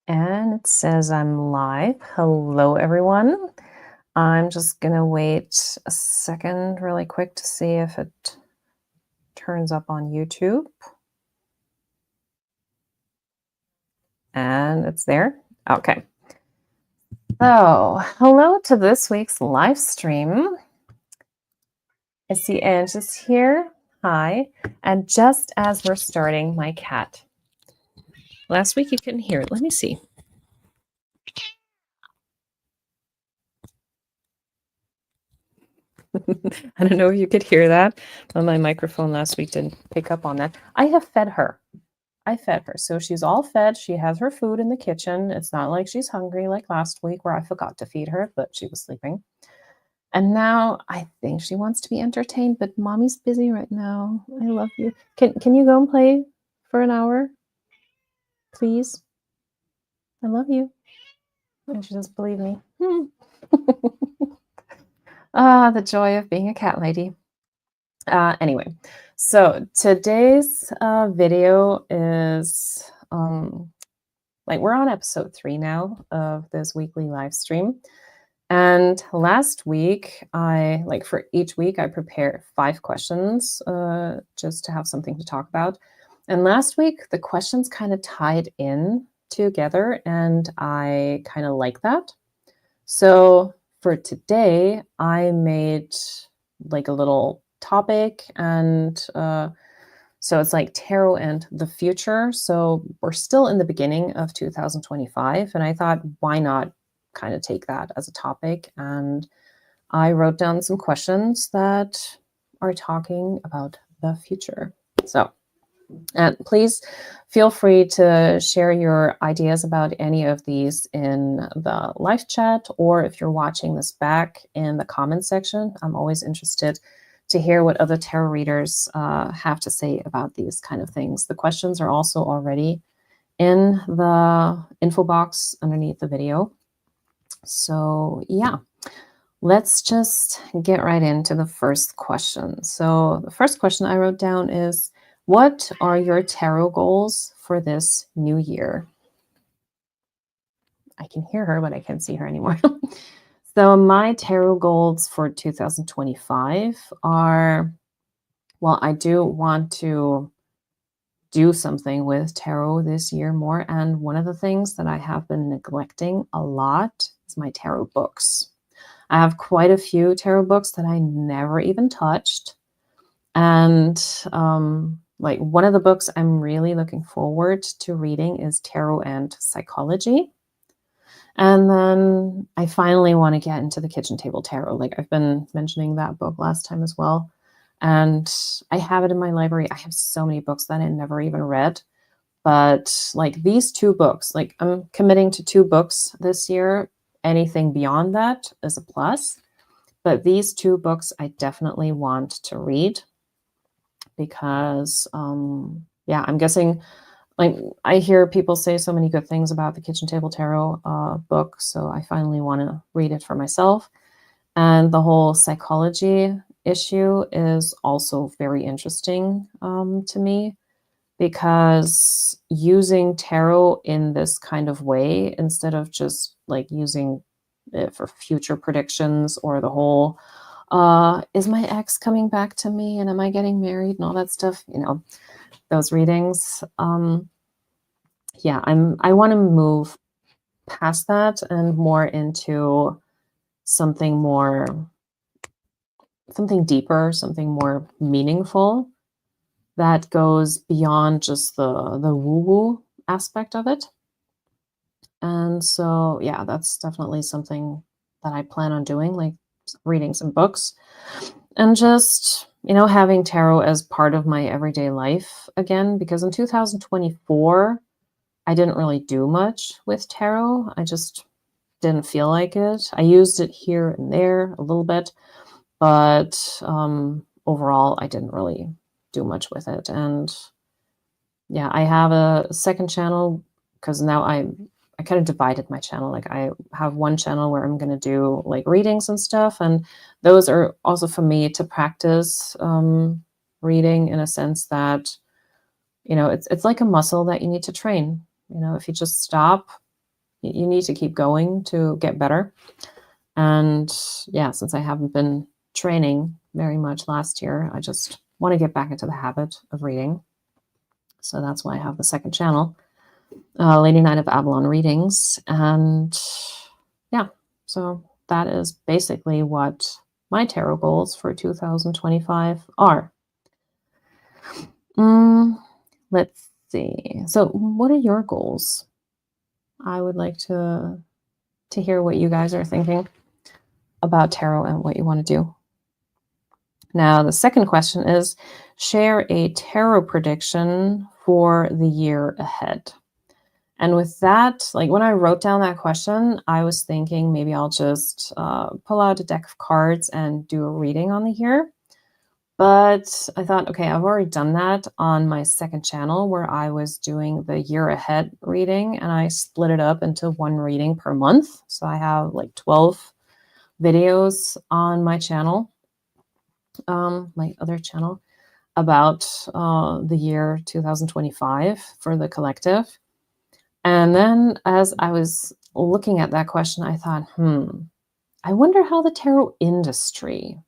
And it says I'm live. Hello, everyone. I'm just going to wait a second really quick to see if it turns up on YouTube. And it's there. Okay. So, hello to this week's live stream. I see Ange is here. Hi. And just as we're starting, my cat. Last week you couldn't hear it. Let me see. I don't know if you could hear that, but my microphone last week didn't pick up on that. I have fed her. I fed her. So she's all fed. She has her food in the kitchen. It's not like she's hungry like last week where I forgot to feed her, but she was sleeping. And now I think she wants to be entertained, but mommy's busy right now. I love you. Can you go and play for an hour? Please? I love you. And she doesn't believe me. The joy of being a cat lady. Anyway, so today's video is we're on episode 3 now of this weekly live stream. And last week, for each week, I prepare 5 questions just to have something to talk about. And last week, the questions kind of tied in together, and I kind of like that. So for today, I made like a little topic, and so it's like tarot and the future. So we're still in the beginning of 2025, and I thought, why not kind of take that as a topic? And I wrote down some questions that are talking about the future. So, and please feel free to share your ideas about any of these in the live chat, or if you're watching this back in the comment section. I'm always interested to hear what other tarot readers have to say about these kind of things. The questions are also already in the info box underneath the video. So yeah, let's just get right into the first question. So the first question I wrote down is, what are your tarot goals for this new year? I can hear her, but I can't see her anymore. So my tarot goals for 2025 are, well, I do want to do something with tarot this year more. And one of the things that I have been neglecting a lot is my tarot books. I have quite a few tarot books that I never even touched. And one of the books I'm really looking forward to reading is Tarot and Psychology. And then I finally want to get into the Kitchen Table Tarot. Like, I've been mentioning that book last time as well. And I have it in my library. I have so many books that I never even read. But like these 2 books, like I'm committing to 2 books this year. Anything beyond that is a plus. But these 2 books I definitely want to read because, I'm guessing, like, I hear people say so many good things about the Kitchen Table Tarot book, so I finally want to read it for myself. And the whole psychology issue is also very interesting to me, because using tarot in this kind of way, instead of just like using it for future predictions or the whole is my ex coming back to me and am I getting married and all that stuff, those readings. I want to move past that and more into something deeper, something more meaningful that goes beyond just the woo-woo aspect of it. And so, yeah, that's definitely something that I plan on doing, like reading some books and just, having tarot as part of my everyday life again, because in 2024, I didn't really do much with tarot. I just didn't feel like it. I used it here and there a little bit, but overall, I didn't really do much with it. And yeah, I have a second channel because now I kind of divided my channel. Like, I have one channel where I'm going to do like readings and stuff, and those are also for me to practice reading, in a sense that, it's like a muscle that you need to train. If you just stop, you need to keep going to get better. And yeah, since I haven't been training very much last year, I just want to get back into the habit of reading. So that's why I have the second channel, Lady Knight of Avalon Readings. And yeah, so that is basically what my tarot goals for 2025 are. Let's see. So what are your goals? I would like to hear what you guys are thinking about tarot and what you want to do. Now, the second question is, share a tarot prediction for the year ahead. And with that, like when I wrote down that question, I was thinking maybe I'll just pull out a deck of cards and do a reading on the year. But I thought, okay, I've already done that on my second channel where I was doing the year ahead reading, and I split it up into one reading per month. So I have like 12 videos on my channel, my other channel, about the year 2025 for the collective. And then as I was looking at that question, I thought, I wonder how the tarot industry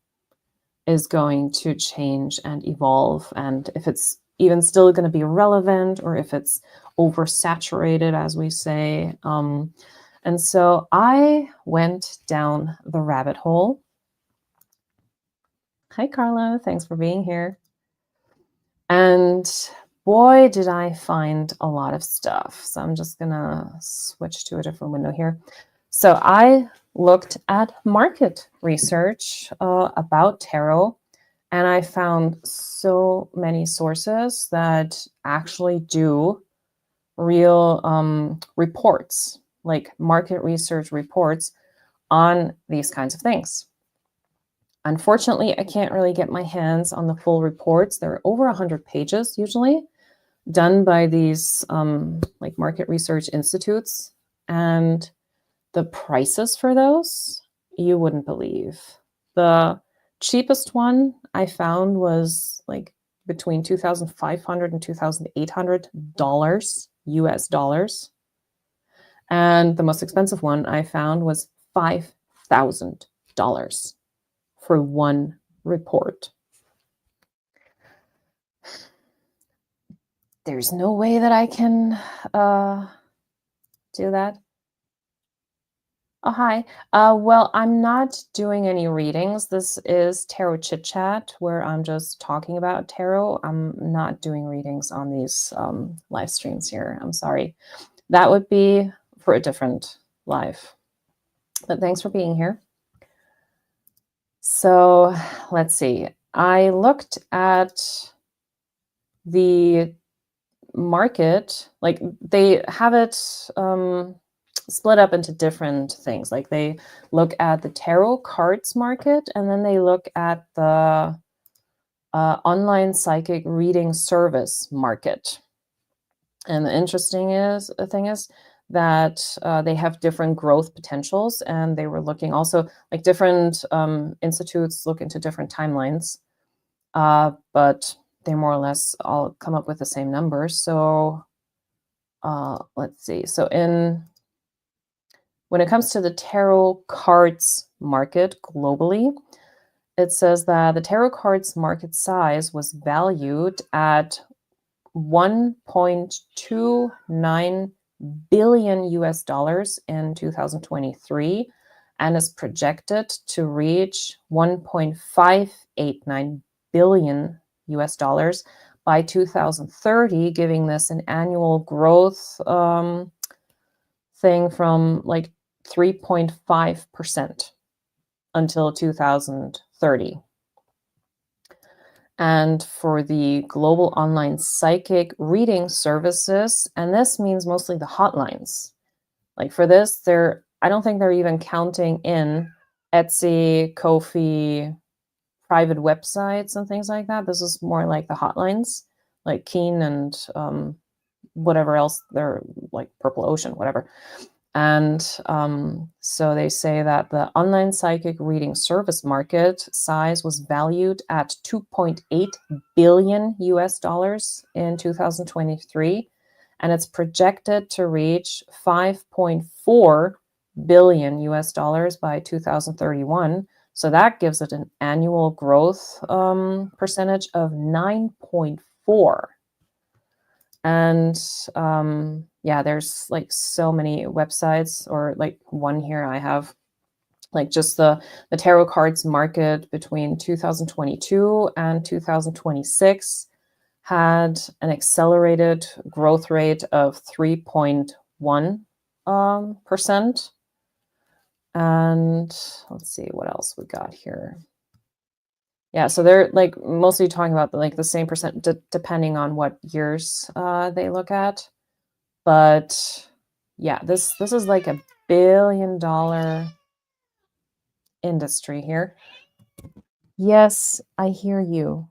is going to change and evolve, and if it's even still going to be relevant or if it's oversaturated, as we say. And so I went down the rabbit hole. Hi, Carla. Thanks for being here. And boy, did I find a lot of stuff. So I'm just going to switch to a different window here. So I looked at market research about tarot, and I found so many sources that actually do real reports, like market research reports on these kinds of things. Unfortunately, I can't really get my hands on the full reports. There are over 100 pages usually done by these like market research institutes. And the prices for those, you wouldn't believe. The cheapest one I found was like between $2,500 and $2,800 US dollars. And the most expensive one I found was $5,000 for one report. There's no way that I can do that. Oh, hi. Well, I'm not doing any readings. This is Tarot Chit Chat, where I'm just talking about tarot. I'm not doing readings on these live streams here. I'm sorry. That would be for a different live. But thanks for being here. So let's see. I looked at the market, like they have it split up into different things. Like they look at the tarot cards market, and then they look at the online psychic reading service market. And the interesting thing is that they have different growth potentials, and they were looking also, like different institutes look into different timelines, but they more or less all come up with the same numbers. So let's see. So when it comes to the tarot cards market globally, it says that the tarot cards market size was valued at $1.29 billion US dollars in 2023, and is projected to reach $1.589 billion US dollars by 2030, giving this an annual growth thing from like 3.5% until 2030. And for the global online psychic reading services, and this means mostly the hotlines. Like for this, I don't think they're even counting in Etsy, Ko-fi, private websites and things like that. This is more like the hotlines, like Keen and whatever else, they're like Purple Ocean, whatever. And so they say that the online psychic reading service market size was valued at $2.8 billion US dollars in 2023, and it's projected to reach 5.4 billion US dollars by 2031. So that gives it an annual growth percentage of 9.4. And yeah, there's like so many websites, or like one here I have, like just the tarot cards market between 2022 and 2026 had an accelerated growth rate of 3.1%. And let's see what else we got here. Yeah, so they're like mostly talking about like the same percent depending on what years they look at. But yeah, this is like a billion-dollar industry here. Yes, I hear you.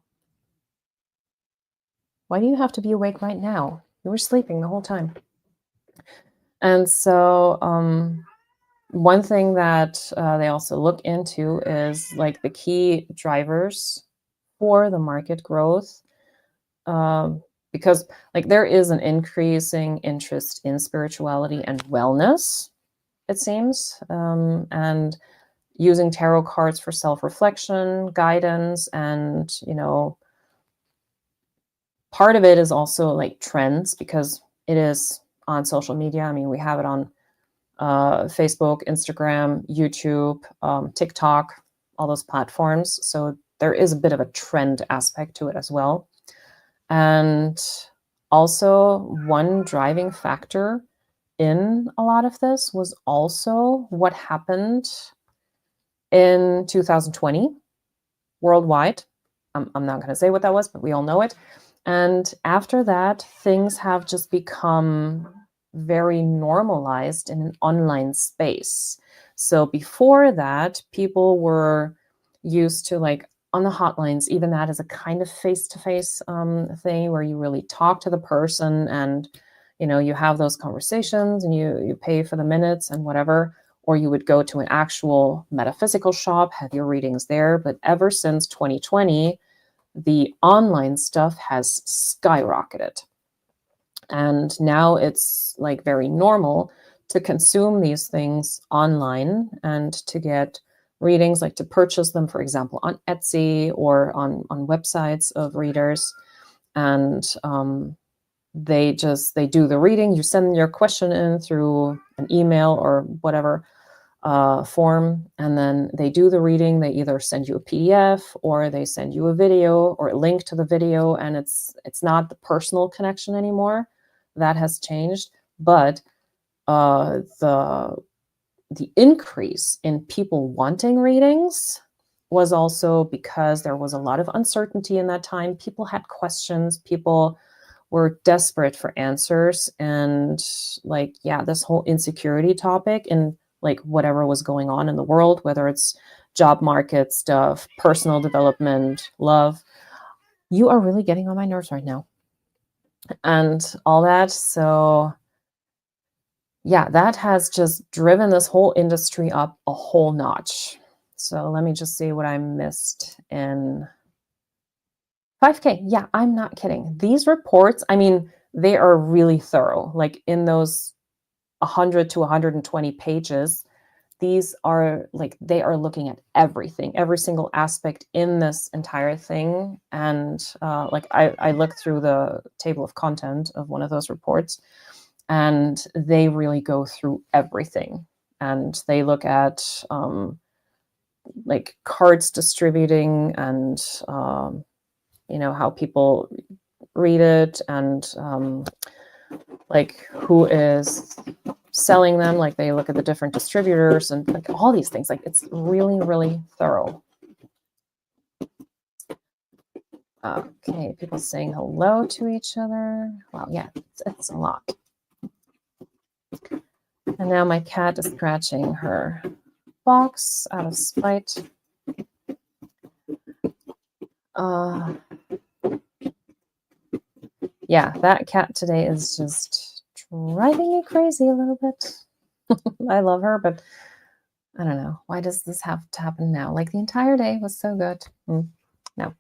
Why do you have to be awake right now? You were sleeping the whole time. And so one thing that they also look into is like the key drivers for the market growth, because like there is an increasing interest in spirituality and wellness, it seems, and using tarot cards for self-reflection, guidance, and part of it is also like trends, because it is on social media. I mean, we have it on Facebook, Instagram, YouTube, TikTok, all those platforms. So there is a bit of a trend aspect to it as well. And also one driving factor in a lot of this was also what happened in 2020 worldwide. I'm not going to say what that was, but we all know it. And after that, things have just become very normalized in an online space. So before that, people were used to like on the hotlines, even that is a kind of face-to-face thing where you really talk to the person, and you have those conversations, and you pay for the minutes and whatever, or you would go to an actual metaphysical shop, have your readings there. But ever since 2020, the online stuff has skyrocketed. And now it's like very normal to consume these things online and to get readings, like to purchase them, for example, on Etsy or on websites of readers. And they do the reading. You send your question in through an email or whatever form, and then they do the reading. They either send you a PDF or they send you a video or a link to the video, and it's not the personal connection anymore. That has changed. But the increase in people wanting readings was also because there was a lot of uncertainty in that time. People had questions. People were desperate for answers. And like, yeah, this whole insecurity topic and like whatever was going on in the world, whether it's job market stuff, personal development, love, you are really getting on my nerves right now. And all that. So yeah, that has just driven this whole industry up a whole notch. So let me just see what I missed in 5K. Yeah, I'm not kidding. These reports, I mean, they are really thorough. Like in those 100 to 120 pages, these are like, they are looking at everything, every single aspect in this entire thing. And like I looked through the table of content of one of those reports, and they really go through everything. And they look at like cards distributing and how people read it, and like who is selling them. Like they look at the different distributors and like all these things. Like it's really, really thorough. Okay, people saying hello to each other. Wow, yeah, it's a lot. And now my cat is scratching her box out of spite. Yeah, that cat today is just driving me crazy a little bit. I love her, but I don't know. Why does this have to happen now? Like the entire day was so good. No.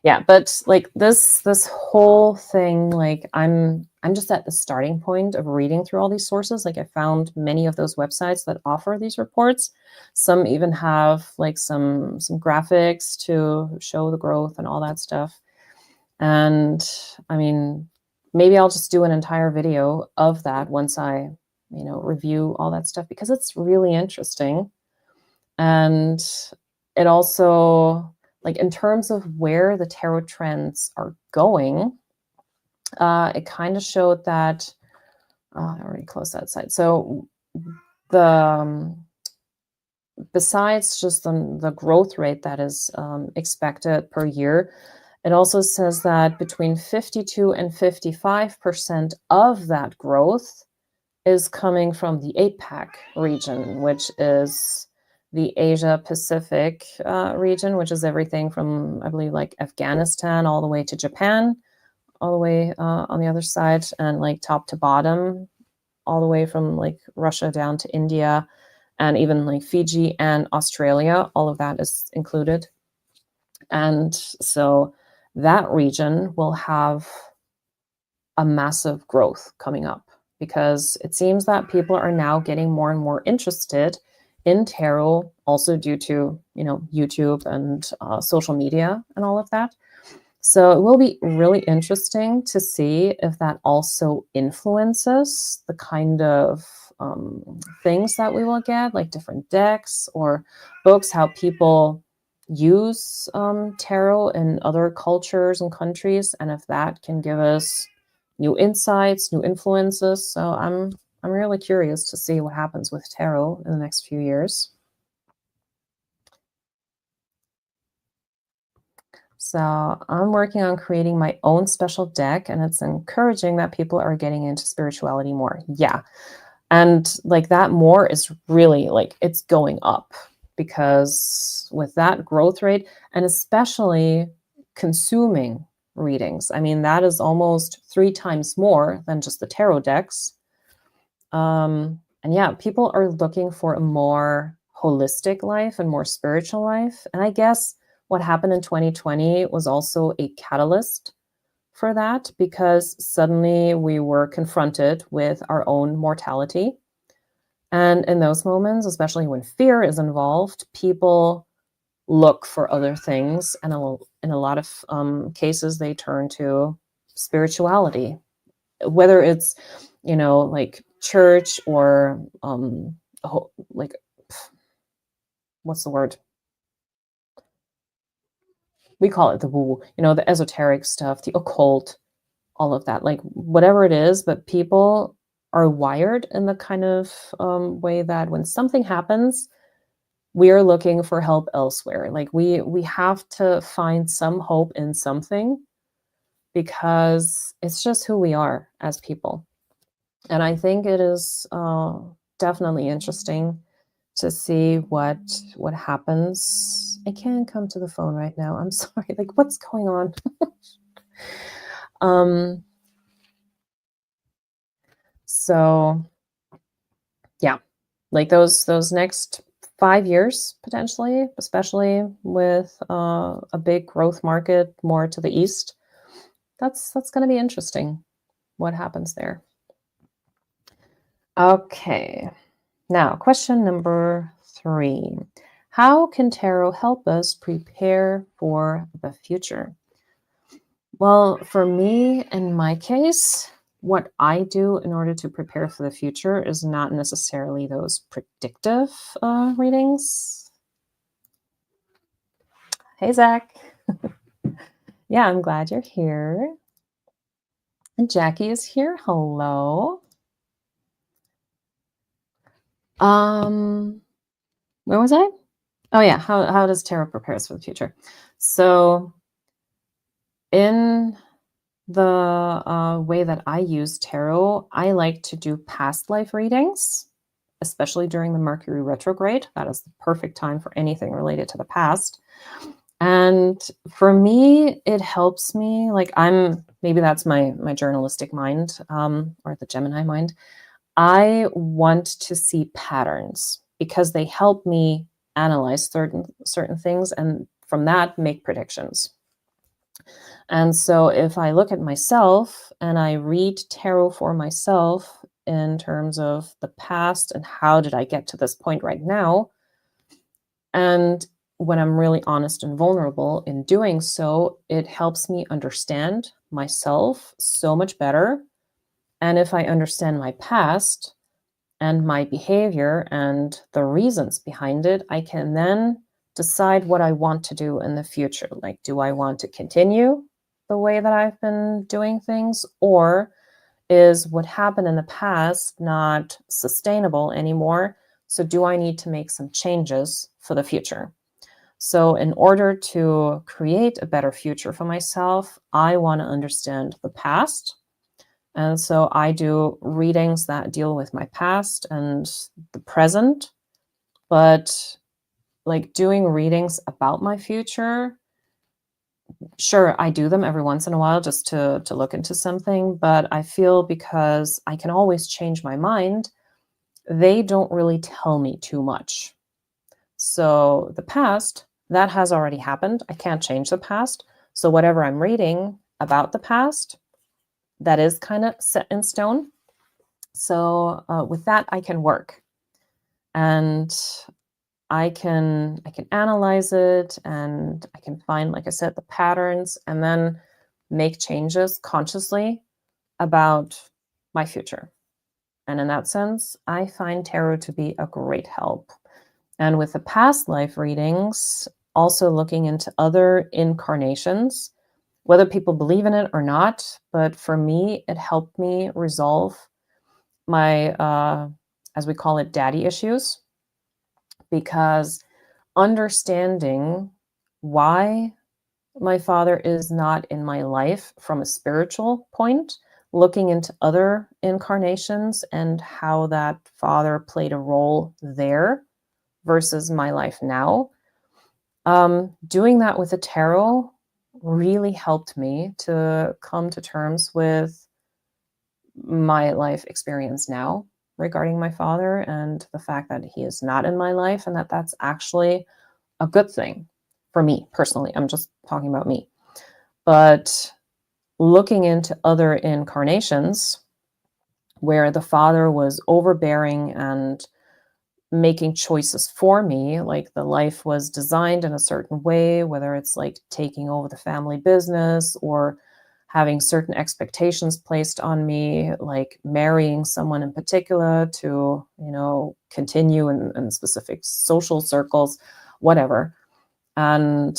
Yeah, but like this whole thing, like I'm I'm just at the starting point of reading through all these sources. Like I found many of those websites that offer these reports. Some even have like some graphics to show the growth and all that stuff. And I mean, maybe I'll just do an entire video of that once I, review all that stuff, because it's really interesting. And it also, like in terms of where the tarot trends are going, it kind of showed that, I already closed that side. So the, besides just the growth rate that is expected per year, it also says that between 52 and 55% of that growth is coming from the APAC region, which is the Asia Pacific region, which is everything from, I believe, like Afghanistan all the way to Japan, all the way on the other side, and like top to bottom, all the way from like Russia down to India, and even like Fiji and Australia. All of that is included. And so that region will have a massive growth coming up, because it seems that people are now getting more and more interested in tarot, also due to, YouTube and social media and all of that. So it will be really interesting to see if that also influences the kind of things that we will get, like different decks or books, how people use tarot in other cultures and countries, and if that can give us new insights, new influences. So I'm really curious to see what happens with tarot in the next few years. So I'm working on creating my own special deck, and it's encouraging that people are getting into spirituality more. Yeah. And like that more is really like it's going up, because with that growth rate, and especially consuming readings, I mean, that is almost 3 times more than just the tarot decks. And yeah, people are looking for a more holistic life and more spiritual life. And I guess what happened in 2020 was also a catalyst for that, because suddenly we were confronted with our own mortality. And in those moments, especially when fear is involved, people look for other things. And in a lot of cases, they turn to spirituality, whether it's, like church or like, what's the word? We call it the woo, the esoteric stuff, the occult, all of that, like whatever it is. But people are wired in the kind of way that when something happens, we are looking for help elsewhere. Like we have to find some hope in something, because it's just who we are as people. And I think it is definitely interesting to see what happens. I can't come to the phone right now. I'm sorry. Like, what's going on? So yeah, like those next 5 years potentially, especially with a big growth market more to the east. That's going to be interesting. What happens there? Okay. Now, question number 3. How can tarot help us prepare for the future? Well, for me, in my case, what I do in order to prepare for the future is not necessarily those predictive readings. Hey, Zach. Yeah, I'm glad you're here. And Jackie is here. Hello. Where was I? Oh yeah, how does tarot prepare us for the future? So in the way that I use tarot, I like to do past life readings, especially during the Mercury retrograde. That is the perfect time for anything related to the past. And for me, it helps me, like maybe that's my journalistic mind, or the Gemini mind. I want to see patterns, because they help me analyze certain things, and from that make predictions. And so if I look at myself and I read tarot for myself in terms of the past and how did I get to this point right now, and when I'm really honest and vulnerable in doing so, it helps me understand myself so much better. And if I understand my past and my behavior and the reasons behind it, I can then decide what I want to do in the future. Like, do I want to continue the way that I've been doing things? Or is what happened in the past not sustainable anymore? So, do I need to make some changes for the future? So, in order to create a better future for myself, I want to understand the past. And so I do readings that deal with my past and the present. But like doing readings about my future, sure, I do them every once in a while just to look into something. But I feel because I can always change my mind, they don't really tell me too much. So the past, that has already happened. I can't change the past. So whatever I'm reading about the past, that is kind of set in stone. So with that, I can work, and I can analyze it, and I can find, like I said, the patterns, and then make changes consciously about my future. And in that sense, I find tarot to be a great help. And with the past life readings, also looking into other incarnations, whether people believe in it or not, but for me, it helped me resolve my, as we call it, daddy issues, because understanding why my father is not in my life from a spiritual point, looking into other incarnations and how that father played a role there versus my life now. Doing that with the tarot really helped me to come to terms with my life experience now regarding my father and the fact that he is not in my life, and that that's actually a good thing for me personally. I'm just talking about me. But looking into other incarnations where the father was overbearing and making choices for me, like the life was designed in a certain way, whether it's like taking over the family business or having certain expectations placed on me, like marrying someone in particular to, continue in specific social circles, whatever. And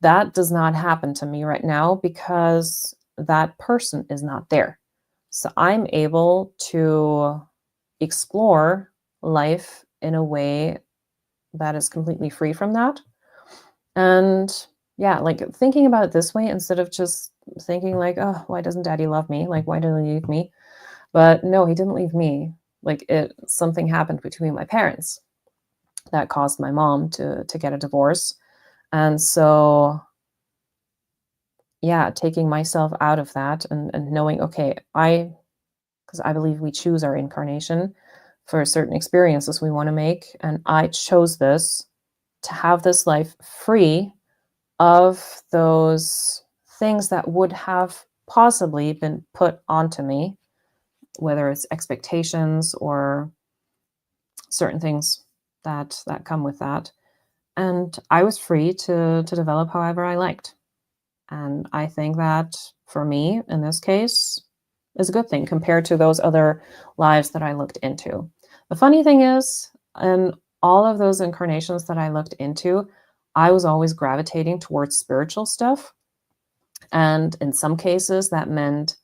that does not happen to me right now because that person is not there. So I'm able to explore life in a way that is completely free from that. And yeah, like thinking about it this way instead of just thinking like, oh, why doesn't daddy love me? Like, why didn't he leave me? But no, he didn't leave me. Like something happened between my parents that caused my mom to get a divorce. And so yeah, taking myself out of that and knowing, okay, because I believe we choose our incarnation for certain experiences we want to make. And I chose this to have this life free of those things that would have possibly been put onto me, whether it's expectations or certain things that come with that. And I was free to develop however I liked. And I think that for me, in this case, is a good thing compared to those other lives that I looked into. The funny thing is, in all of those incarnations that I looked into, I was always gravitating towards spiritual stuff. And in some cases, that meant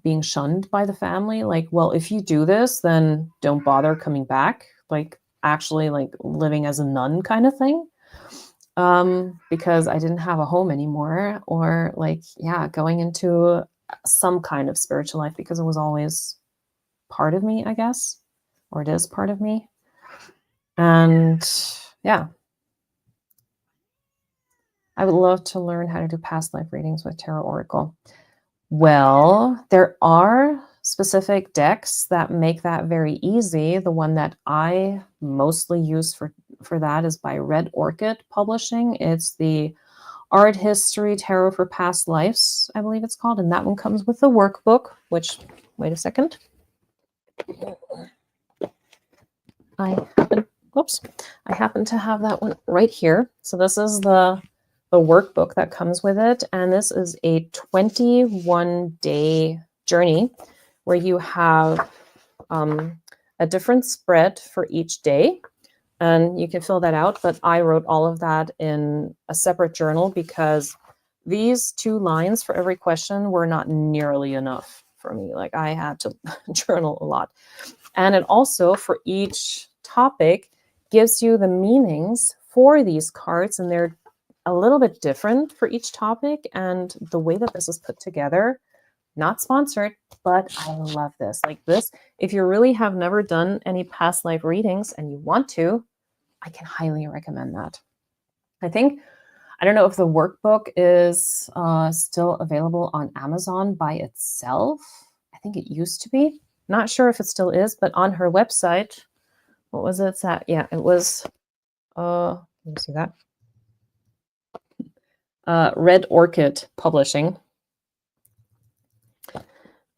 being shunned by the family. Like, well, if you do this, then don't bother coming back. Like, actually, like living as a nun kind of thing. Because I didn't have a home anymore, or like, yeah, going into some kind of spiritual life because it was always part of me, I guess, or it is part of me. And yeah, I would love to learn how to do past life readings with Tarot Oracle. Well, there are specific decks that make that very easy. The one that I mostly use for that is by Red Orchid Publishing. It's the Art History Tarot for Past Lives, I believe it's called. And that one comes with the workbook, which, wait a second. I happen to have that one right here. So this is the workbook that comes with it. And this is a 21-day journey where you have a different spread for each day. And you can fill that out, but I wrote all of that in a separate journal because these 2 lines for every question were not nearly enough for me. Like, I had to journal a lot. And it also, for each topic, gives you the meanings for these cards, and they're a little bit different for each topic. And the way that this is put together, not sponsored, but I love this. Like this, if you really have never done any past life readings and you want to, I can highly recommend that. I don't know if the workbook is still available on Amazon by itself. I think it used to be. Not sure if it still is, but on her website, what was it at? Yeah, it was, let me see that. Red Orchid Publishing.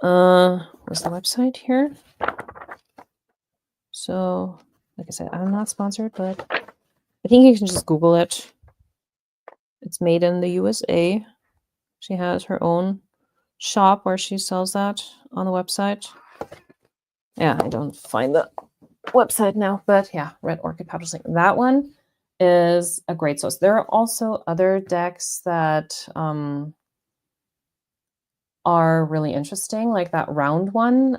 Where's the website here? So, like I said, I'm not sponsored, but I think you can just Google it. It's made in the USA. She has her own shop where she sells that on the website. Yeah, I don't find the website now, but yeah, Red Orchid Publishing. That one is a great source. There are also other decks that are really interesting, like that round one,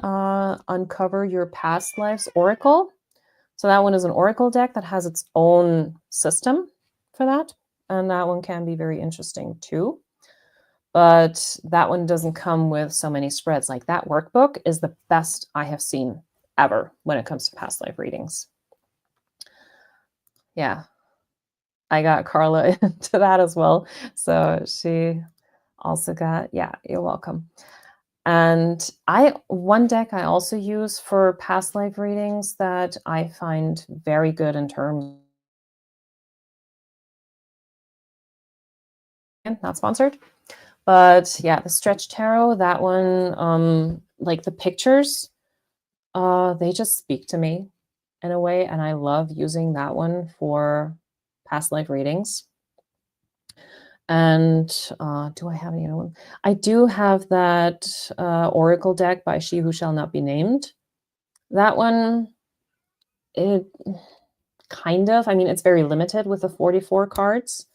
Uncover Your Past Lives Oracle. So that one is an oracle deck that has its own system for that. And that one can be very interesting too. But that one doesn't come with so many spreads. Like that workbook is the best I have seen ever when it comes to past life readings. Yeah, I got Carla into that as well. So she also got, yeah, you're welcome. And one deck I also use for past life readings that I find very good in terms, not sponsored, but yeah, the Stretch Tarot, that one, like the pictures, they just speak to me in a way, and I love using that one for past life readings. And do I have any other one? I do have that Oracle deck by She Who Shall Not Be Named. That one, it kind of, I mean, it's very limited with the 44 cards.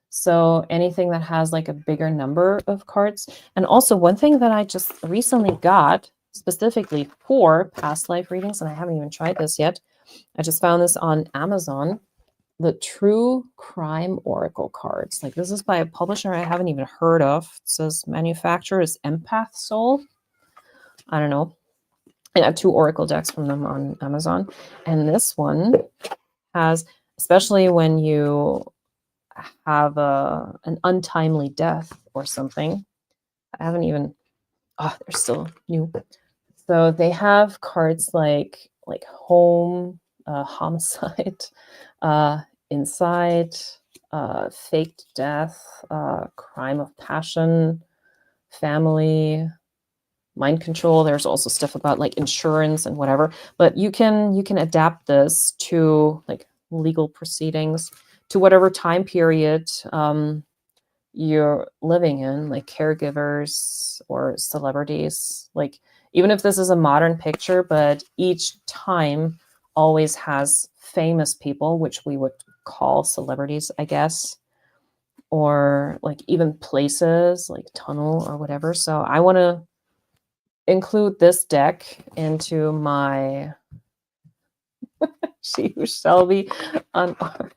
So anything that has like a bigger number of cards. And also one thing that I just recently got specifically for past life readings, and I haven't even tried this yet. I just found this on Amazon. The True Crime Oracle cards. Like, this is by a publisher I haven't even heard of. It says manufacturer is Empath Soul. I don't know. I have 2 Oracle decks from them on Amazon. And this one has, especially when you have an untimely death or something. I haven't even, they're still new. So they have cards like home, homicide, inside, faked death, crime of passion, family, mind control. There's also stuff about like insurance and whatever, but you can adapt this to like legal proceedings, to whatever time period you're living in, like caregivers or celebrities. Like, even if this is a modern picture, but each time always has famous people, which we would call celebrities, I guess, or like even places like tunnel or whatever. So I want to include this deck into my She Who Shall Be Unarmed.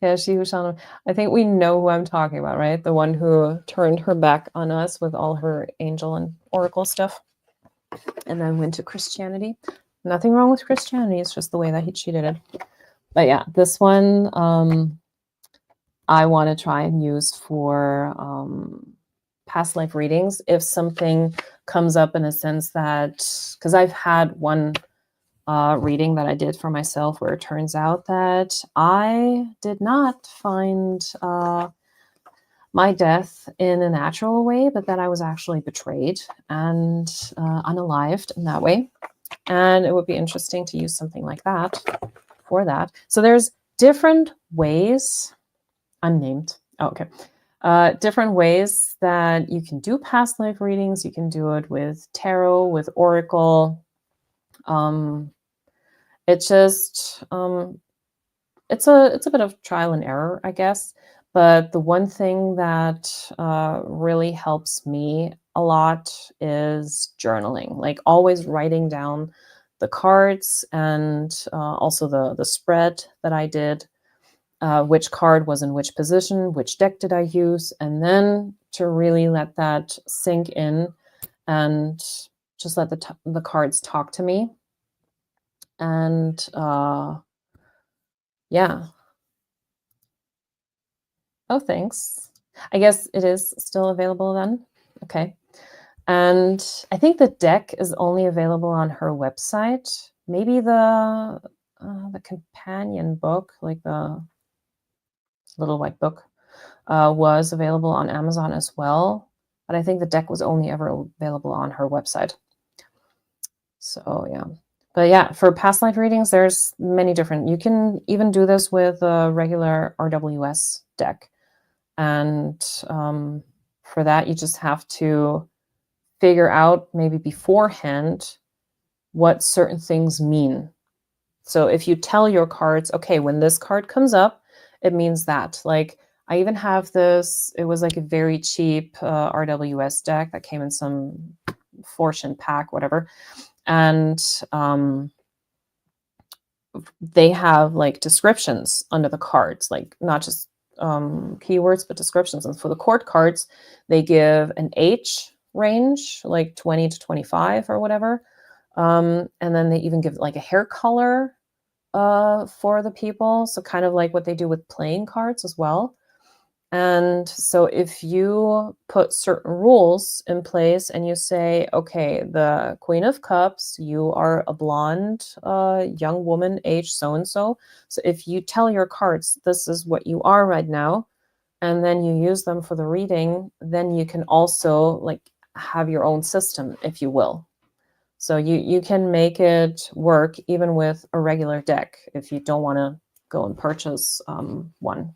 Yeah, She Who Shall Not. I think we know who I'm talking about, right? The one who turned her back on us with all her angel and oracle stuff and then went to Christianity. Nothing wrong with Christianity. It's just the way that he cheated it. But yeah, this one I want to try and use for past life readings if something comes up in a sense that, because I've had one reading that I did for myself where it turns out that I did not find my death in a natural way, but that I was actually betrayed and unalived in that way. And it would be interesting to use something like that for that. So there's different ways, unnamed. Oh, okay. Different ways that you can do past life readings. You can do it with tarot, with oracle. It's just it's a bit of trial and error, I guess. But the one thing that really helps me a lot is journaling, like always writing down the cards and also the spread that I did, which card was in which position, which deck did I use, and then to really let that sink in and just let the cards talk to me. And yeah. Oh, thanks. I guess it is still available then? Okay. And I think the deck is only available on her website. Maybe the companion book, like the little white book, was available on Amazon as well. But I think the deck was only ever available on her website. So yeah. But yeah, for past life readings, there's many different. You can even do this with a regular RWS deck. And for that, you just have to figure out maybe beforehand what certain things mean. So if you tell your cards, okay, when this card comes up, it means that. Like I even have this, it was like a very cheap RWS deck that came in some fortune pack, whatever. And they have like descriptions under the cards, like not just keywords, but descriptions. And for the court cards, they give an age range, like 20 to 25 or whatever. And then they even give like a hair color for the people. So kind of like what they do with playing cards as well. And so if you put certain rules in place and you say, okay, the Queen of Cups, you are a blonde young woman, age so-and-so. So if you tell your cards, this is what you are right now, and then you use them for the reading, then you can also like have your own system, if you will. So you can make it work even with a regular deck if you don't want to go and purchase one.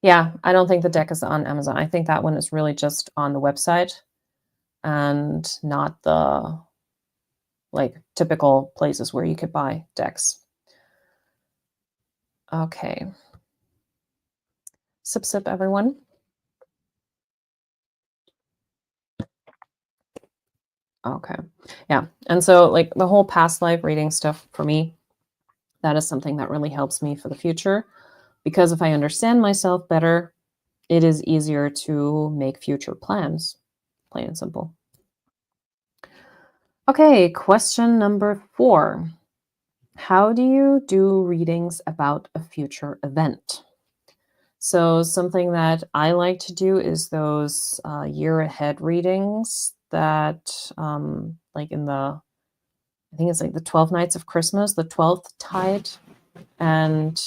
Yeah, I don't think the deck is on Amazon. I think that one is really just on the website and not the like typical places where you could buy decks. Okay. Sip, sip, everyone. Okay. Yeah. And so like the whole past life reading stuff for me, that is something that really helps me for the future, because if I understand myself better, it is easier to make future plans, plain and simple. Okay, question number 4. How do you do readings about a future event? So something that I like to do is those year ahead readings that like in the, I think it's like the 12 Nights of Christmas, the 12th tide, and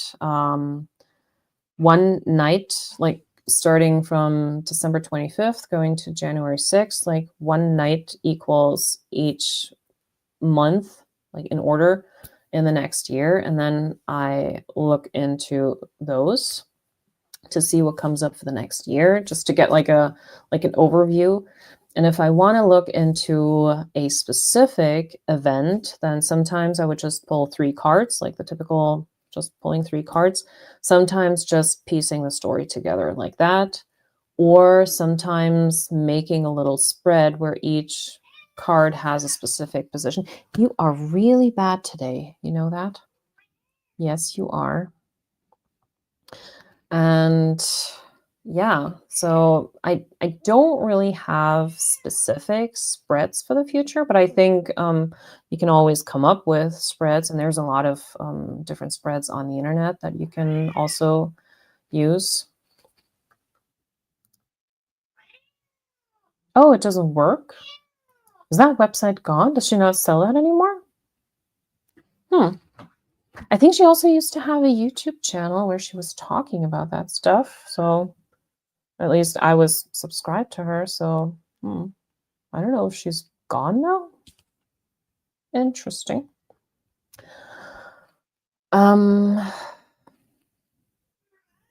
one night, like starting from December 25th going to January 6th, like one night equals each month, like in order in the next year. And then I look into those to see what comes up for the next year, just to get like an overview. And if I want to look into a specific event, then sometimes I would just pull 3 cards, like the typical just pulling 3 cards, sometimes just piecing the story together like that, or sometimes making a little spread where each card has a specific position. You are really bad today. You know that? Yes, you are. And yeah, so I don't really have specific spreads for the future, but I think you can always come up with spreads, and there's a lot of different spreads on the internet that you can also use. Oh, it doesn't work? Is that website gone? Does she not sell that anymore? Hmm. I think she also used to have a YouTube channel where she was talking about that stuff. So at least I was subscribed to her. So I don't know if she's gone now. Interesting.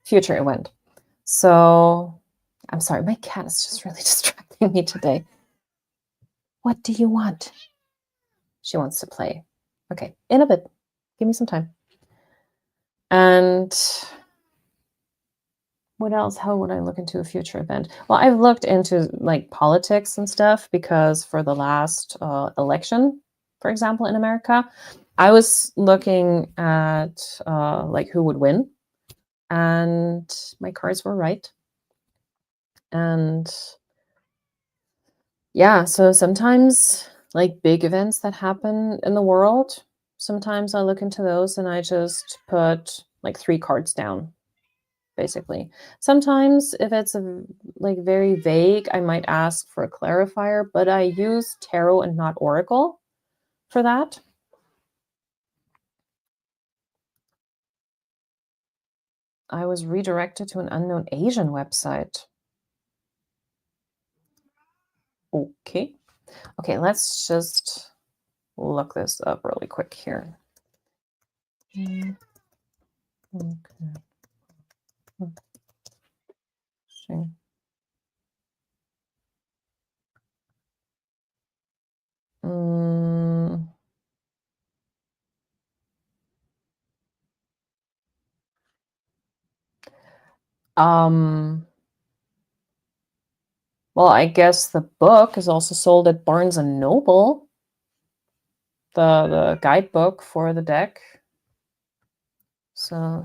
Future event. So I'm sorry, my cat is just really distracting me today. What do you want? She wants to play. Okay, in a bit. Give me some time. And what else? How would I look into a future event? Well, I've looked into like politics and stuff because for the last election, for example, in America, I was looking at like who would win, and my cards were right. And yeah, so sometimes like big events that happen in the world, sometimes I look into those and I just put like 3 cards down, basically. Sometimes if it's like very vague, I might ask for a clarifier, but I use tarot and not oracle for that. I was redirected to an unknown Asian website. Okay. Okay, let's just look this up really quick here. Okay. Sure. Mm, um, well, I guess the book is also sold at Barnes and Noble. The guidebook for the deck. So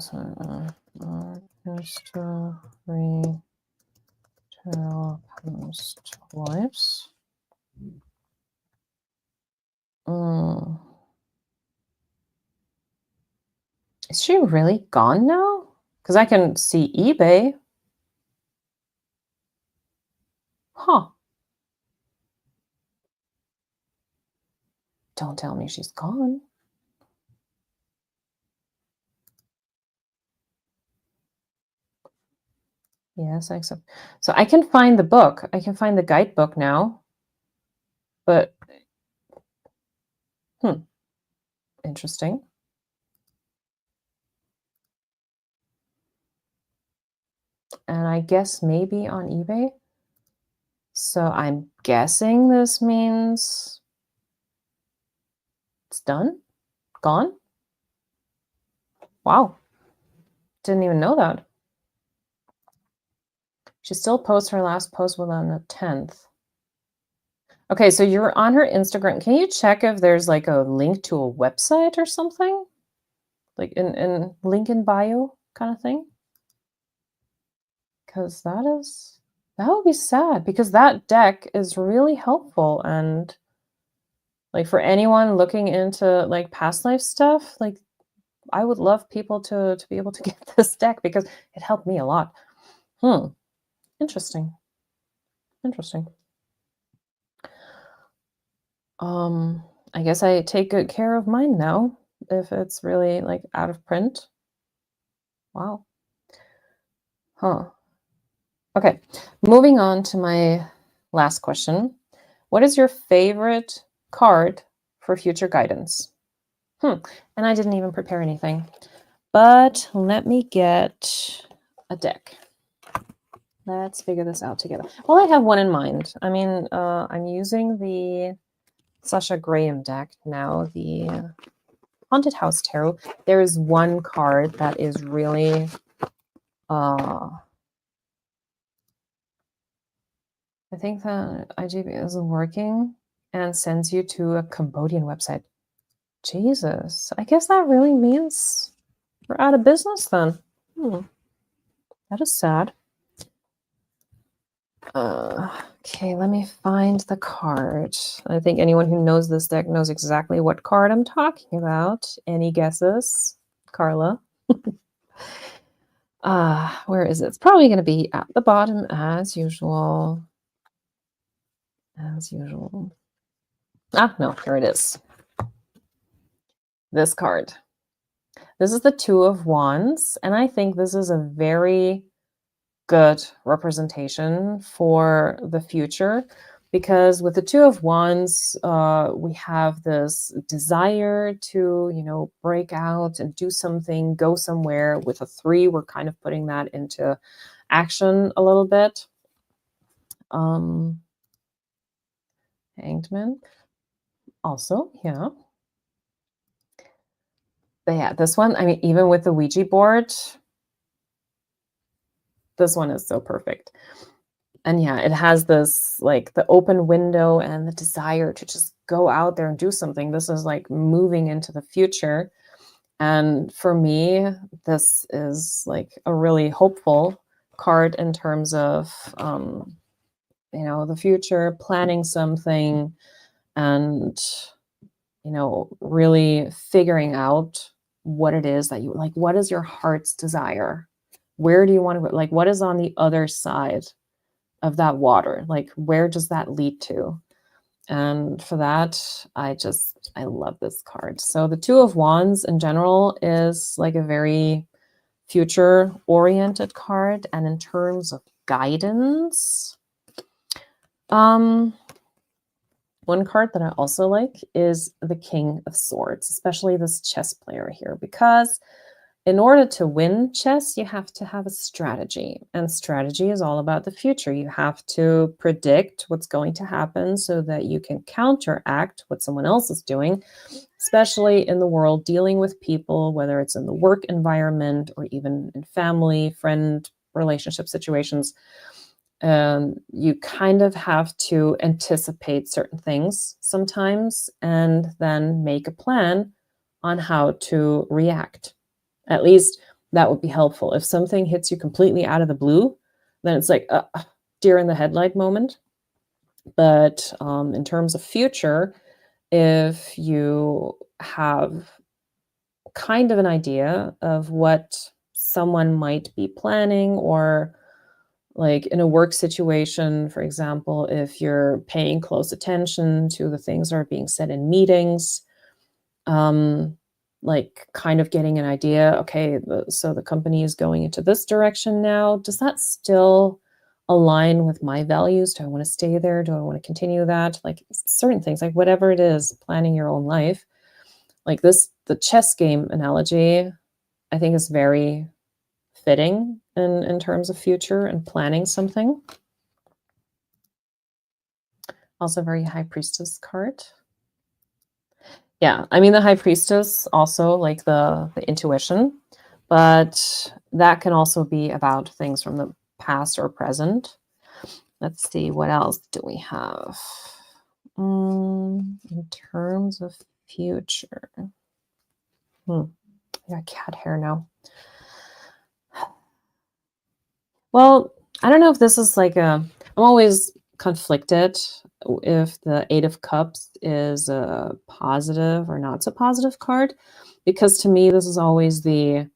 history tarot post twice. Is she really gone now? Because I can see eBay. Huh. Don't tell me she's gone. Yes, I accept. So I can find the book. I can find the guidebook now. But interesting. And I guess maybe on eBay. So I'm guessing this means it's done? Gone? Wow. Didn't even know that. She still posts her last post was on the 10th. Okay, so you're on her Instagram. Can you check if there's like a link to a website or something? Like in link in bio kind of thing? Because that would be sad because that deck is really helpful, and like for anyone looking into like past life stuff, like I would love people to be able to get this deck because it helped me a lot. Interesting. Interesting. I guess I take good care of mine now if it's really like out of print. Wow. Huh. Okay. Moving on to my last question. What is your favorite card for future guidance? And I didn't even prepare anything. But let me get a deck. Let's figure this out together. Well, I have one in mind. I mean, I'm using the Sasha Graham deck now, the Haunted House Tarot. There is one card that is really I think that IGB isn't working and sends you to a Cambodian website. Jesus, I guess that really means we're out of business then. That is sad. Okay, let me find the card. I think anyone who knows this deck knows exactly what card I'm talking about. Any guesses? Carla? Where is it? It's probably going to be at the bottom as usual. As usual. Ah, no, here it is. This card. This is the Two of Wands, and I think this is a very good representation for the future because with the Two of Wands, we have this desire to, break out and do something, go somewhere. With a three, we're kind of putting that into action a little bit. Hanged Man. Also, yeah. But yeah, this one, I mean, even with the Ouija board, this one is so perfect. And yeah, it has this like the open window and the desire to just go out there and do something. This is like moving into the future. And for me, this is like a really hopeful card in terms of, the future, planning something and, really figuring out what it is that you like. What is your heart's desire? Where do you want to go? Like, what is on the other side of that water? Like, where does that lead to? And for that, I love this card. So the Two of Wands in general is like a very future oriented card. And in terms of guidance, one card that I also like is the King of Swords, especially this chess player here, because in order to win chess, you have to have a strategy. And strategy is all about the future. You have to predict what's going to happen so that you can counteract what someone else is doing, especially in the world dealing with people, whether it's in the work environment or even in family, friend, relationship situations. You kind of have to anticipate certain things sometimes and then make a plan on how to react. At least that would be helpful. If something hits you completely out of the blue, then it's like deer in the headlight moment. But in terms of future, if you have kind of an idea of what someone might be planning, or like in a work situation, for example, if you're paying close attention to the things that are being said in meetings, like kind of getting an idea, okay, so the company is going into this direction now. Does that still align with my values? Do I want to stay there? Do I want to continue that? Like certain things, like whatever it is, planning your own life. Like this, the chess game analogy, I think is very fitting in terms of future and planning something. Also very High Priestess card. Yeah, I mean, the High Priestess also like the intuition, but that can also be about things from the past or present. Let's see, what else do we have? In terms of future. I got cat hair now. Well, I don't know if this is like I'm always conflicted if the Eight of Cups is a positive or not so positive card, because to me, this is always the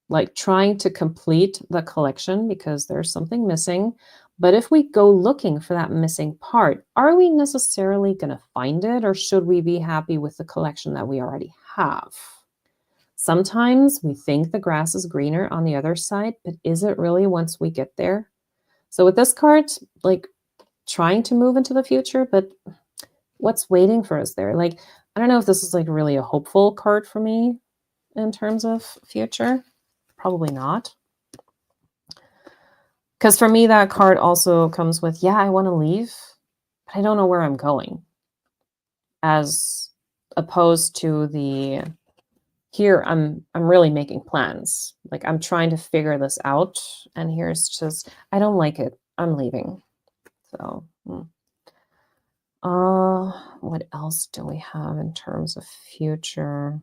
like trying to complete the collection because there's something missing. But if we go looking for that missing part, are we necessarily going to find it, or should we be happy with the collection that we already have? Sometimes we think the grass is greener on the other side, but is it really once we get there? So with this card, like trying to move into the future, but what's waiting for us there? Like, I don't know if this is like really a hopeful card for me in terms of future. Probably not. Because for me, that card also comes with, yeah, I want to leave, but I don't know where I'm going. As opposed to the here, I'm really making plans. Like I'm trying to figure this out, and here's just I don't like it. I'm leaving. So, what else do we have in terms of future?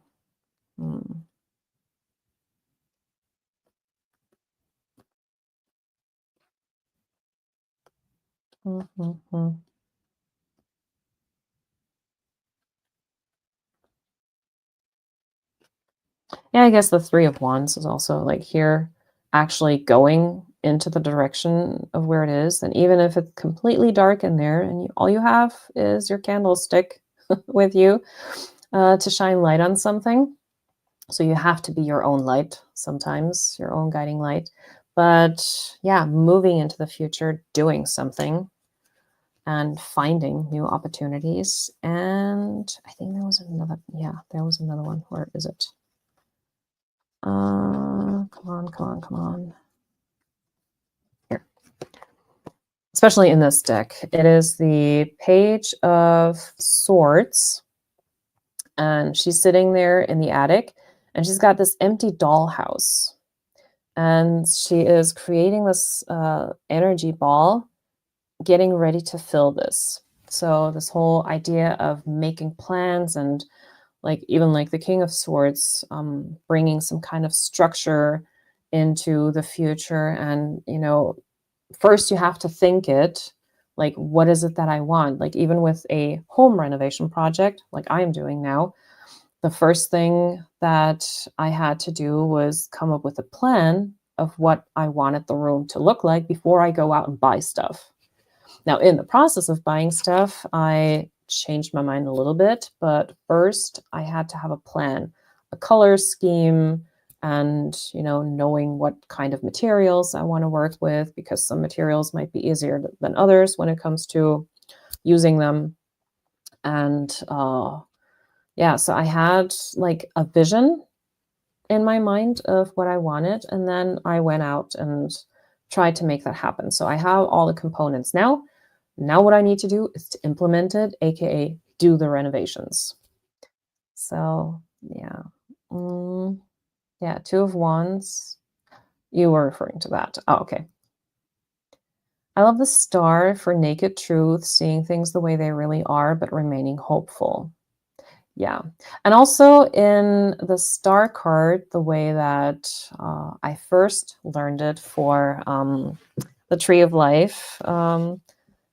Yeah, I guess the Three of Wands is also like here actually going into the direction of where it is. And even if it's completely dark in there and all you have is your candlestick with you to shine light on something. So you have to be your own light sometimes, your own guiding light. But yeah, moving into the future, doing something and finding new opportunities. And I think there was another, yeah, there was another one. Where is it? Come on, come on, come on. Here. Especially in this deck, it is the Page of Swords. And she's sitting there in the attic, and she's got this empty dollhouse. And she is creating this energy ball, getting ready to fill this. So this whole idea of making plans and like even like the King of Swords, bringing some kind of structure into the future. And, you know, first you have to think it, like, what is it that I want? Like even with a home renovation project, like I am doing now, the first thing that I had to do was come up with a plan of what I wanted the room to look like before I go out and buy stuff. Now, in the process of buying stuff, I changed my mind a little bit, but first I had to have a plan, a color scheme, and, you know, knowing what kind of materials I want to work with, because some materials might be easier than others when it comes to using them. And yeah, so I had like a vision in my mind of what I wanted, and then I went out and tried to make that happen. So I have all the components now. Now what I need to do is to implement it, aka do the renovations. So yeah. Yeah, Two of Wands. You were referring to that. Oh, okay. I love the Star for naked truth, seeing things the way they really are, but remaining hopeful. Yeah. And also in the Star card, the way that I first learned it for the Tree of Life,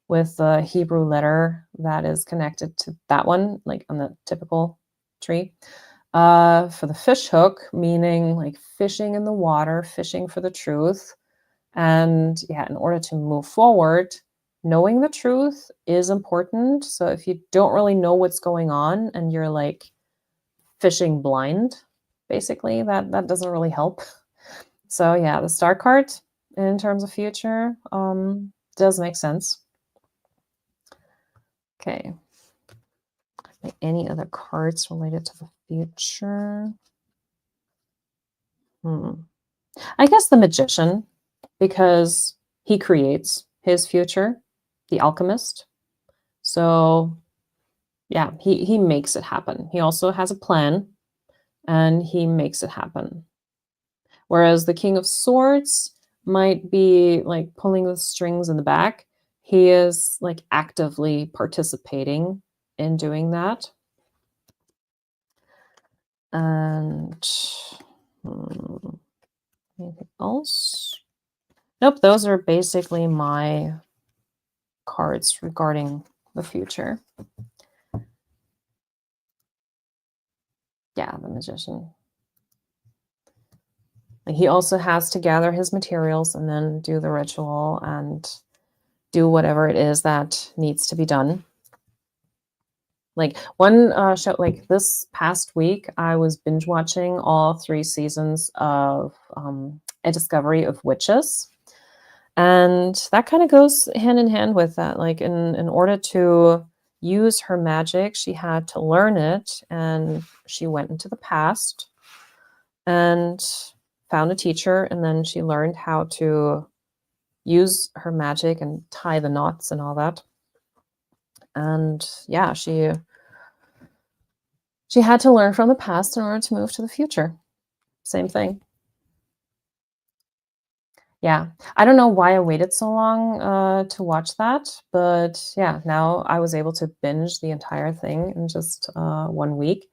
with the Hebrew letter that is connected to that one, like on the typical tree. For the fish hook, meaning like fishing in the water, fishing for the truth. And yeah, in order to move forward, knowing the truth is important. So if you don't really know what's going on and you're like fishing blind, basically, that doesn't really help. So yeah, the Star card in terms of future does make sense. Okay. Any other cards related to the future? I guess the Magician, because he creates his future, the Alchemist. So yeah, he makes it happen. He also has a plan and he makes it happen. Whereas the King of Swords might be like pulling the strings in the back. He is like actively participating in doing that. And anything else? Nope, those are basically my cards regarding the future. Yeah, the Magician. Like he also has to gather his materials and then do the ritual and do whatever it is that needs to be done. Like one show, like this past week, I was binge watching all 3 seasons of A Discovery of Witches. And that kind of goes hand in hand with that. Like in order to use her magic, she had to learn it, and she went into the past and found a teacher, and then she learned how to use her magic and tie the knots and all that. And yeah, she had to learn from the past in order to move to the future. Same thing. Yeah. I don't know why I waited so long to watch that, but yeah, now I was able to binge the entire thing in just 1 week.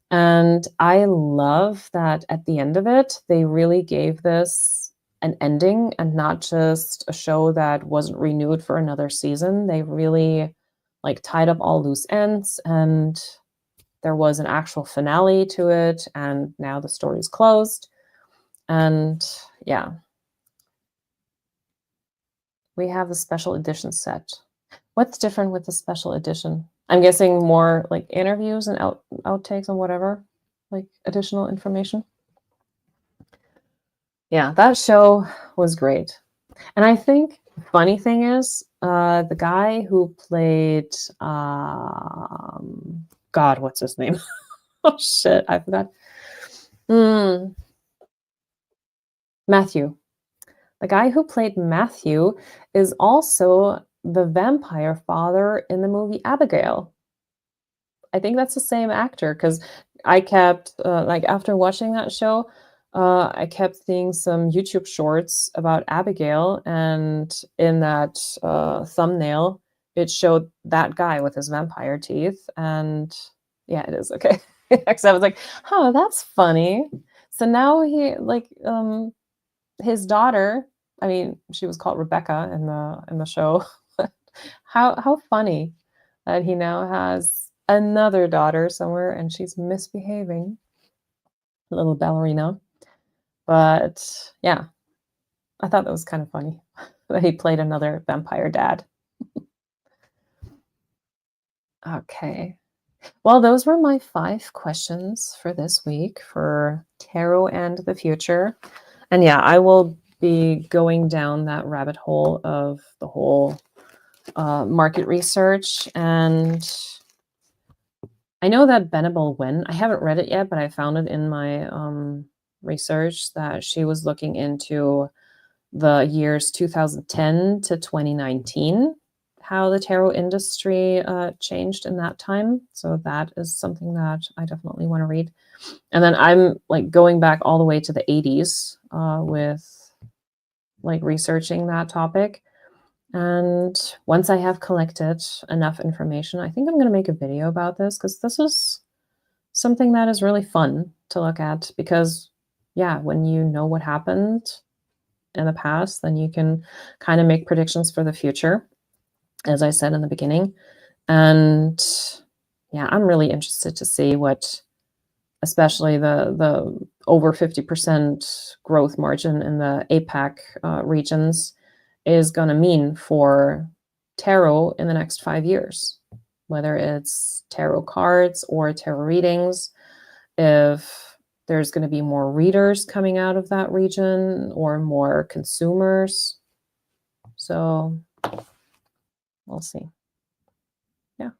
And I love that at the end of it, they really gave this an ending and not just a show that wasn't renewed for another season. They really like tied up all loose ends, and there was an actual finale to it, and now the story's closed. And yeah. We have the special edition set. What's different with the special edition? I'm guessing more like interviews and outtakes and whatever, like additional information. Yeah, that show was great. And I think funny thing is, the guy who played, God, what's his name? Oh shit, I forgot. Matthew. The guy who played Matthew is also the vampire father in the movie Abigail. I think that's the same actor because I kept like after watching that show, I kept seeing some YouTube shorts about Abigail, and in that thumbnail, it showed that guy with his vampire teeth. And yeah, it is okay. Because I was like, "Oh, that's funny." So now he like his daughter. I mean, she was called Rebecca in the show. How funny that he now has another daughter somewhere and she's misbehaving, little ballerina. But yeah, I thought that was kind of funny that he played another vampire dad. Okay. Well, those were my 5 questions for this week for tarot and the future. And yeah, I will be going down that rabbit hole of the whole market research. And I know that Benabel Wynn, I haven't read it yet, but I found it in my research that she was looking into the years 2010 to 2019, how the tarot industry changed in that time. So that is something that I definitely want to read. And then I'm like going back all the way to the 80s with like researching that topic. And once I have collected enough information, I think I'm going to make a video about this because this is something that is really fun to look at because, yeah, when you know what happened in the past, then you can kind of make predictions for the future, as I said in the beginning. And yeah, I'm really interested to see what, especially the over 50% growth margin in the APAC regions is going to mean for tarot in the next 5 years, whether it's tarot cards or tarot readings, if there's going to be more readers coming out of that region or more consumers. So we'll see. Yeah.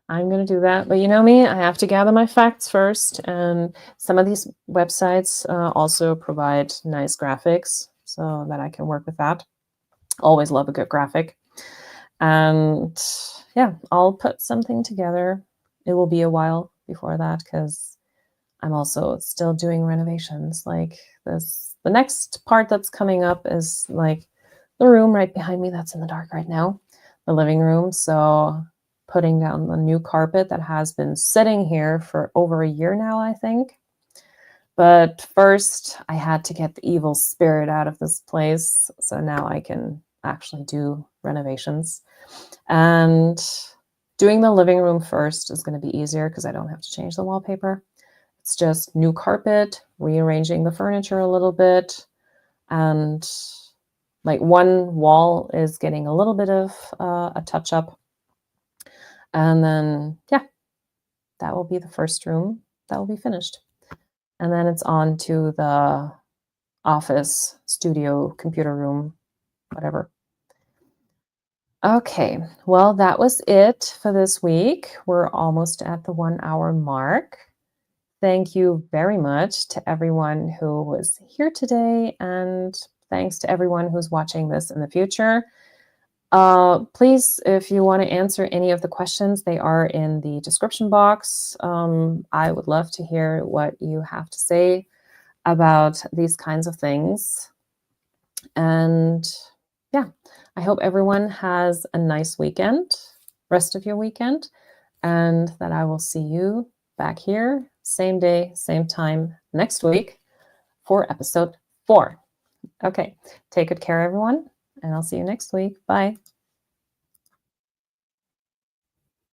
I'm going to do that. But you know me, I have to gather my facts first. And some of these websites also provide nice graphics so that I can work with that. Always love a good graphic. And yeah, I'll put something together. It will be a while before that because I'm also still doing renovations. Like this, the next part that's coming up is like the room right behind me that's in the dark right now, the living room. So putting down the new carpet that has been sitting here for over a year now, I think. But first, I had to get the evil spirit out of this place. So now I can actually do renovations. And doing the living room first is going to be easier because I don't have to change the wallpaper. It's just new carpet, rearranging the furniture a little bit. And like one wall is getting a little bit of a touch up. And then, yeah, that will be the first room that will be finished. And then it's on to the office, studio, computer room, whatever. Okay, well, that was it for this week. We're almost at the 1 hour mark. Thank you very much to everyone who was here today, and thanks to everyone who's watching this in the future. Please, if you want to answer any of the questions, they are in the description box. I would love to hear what you have to say about these kinds of things. And yeah, I hope everyone has a nice weekend, rest of your weekend, and that I will see you back here, same day, same time next week for episode 4. Okay, take good care, everyone, and I'll see you next week. Bye.